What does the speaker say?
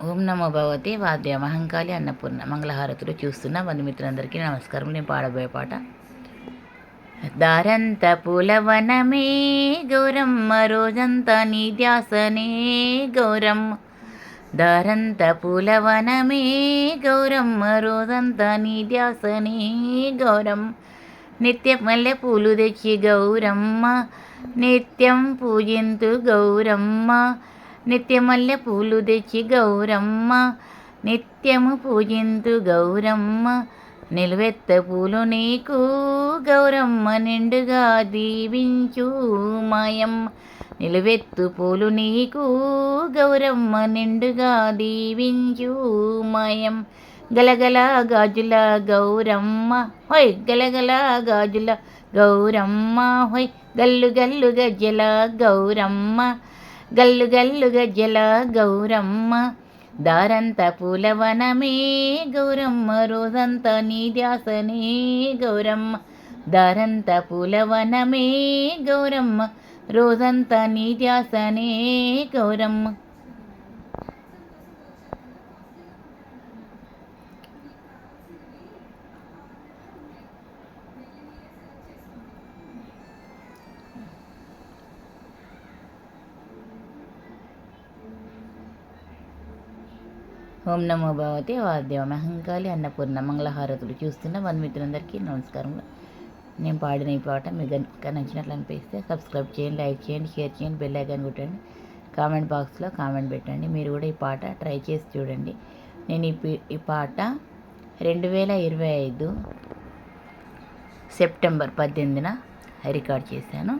ఓం నమో భగవతే వాద్య మహంకాళి అన్నపూర్ణ మంగళహారతులు చూస్తున్న బంధుమిత్రులందరికీ నమస్కారం. నేను పాడబోయే పాట దారంత పూలవనమే గౌరమ్మ రోజంతా నీ ధ్యాసనే గౌరమ్మ. దారంత పూలవనమే గౌరమ్మ రోజంతా నీ ధ్యాసనే గౌరమ్మ. నిత్యం మల్లె పూలు తెచ్చి గౌరమ్మ నిత్యం పూజింతు గౌరమ్మ. నిత్యమల్లె పూలు తెచ్చి గౌరమ్మ నిత్యము పూజింతు గౌరమ్మ. నిలువెత్త పూలు నీకు గౌరమ్మ నిండుగా దీవించు మాయమ్మ. నిలువెత్తు పూలు నీకు గౌరమ్మ నిండుగా దీవించు మాయం. గలగల గాజుల గౌరమ్మ హోయ్ గలగల గాజుల గౌరమ్మ హోయ్. గల్లు గల్లు గజ్జల గౌరమ్మ గల్లు గల్లు గజ్జల గౌరమ్మ. దారంత పూలవనమే గౌరమ్మ రోజంతా నీ ధ్యాసనే గౌరమ్మ. దారంత పూలవనమే గౌరమ్మ రోజంతా నీ ధ్యాసనే గౌరమ్మ. ఓం నమో భగవతే వాద్య మహంకాళి అన్నపూర్ణ మంగళహారతులు చూస్తున్న బంధుమిత్రులందరికీ నమస్కారం. నేను పాడిన ఈ పాట మీకు కనుక నచ్చినట్లు అనిపిస్తే సబ్స్క్రైబ్ చేయండి, లైక్ చేయండి, షేర్ చేయండి, బెల్ ఐకాన్ కొట్టండి, కామెంట్ బాక్స్లో కామెంట్ పెట్టండి. మీరు కూడా ఈ పాట ట్రై చేసి చూడండి. నేను ఈ పాట 2025 సెప్టెంబర్ 18న రికార్డ్ చేశాను.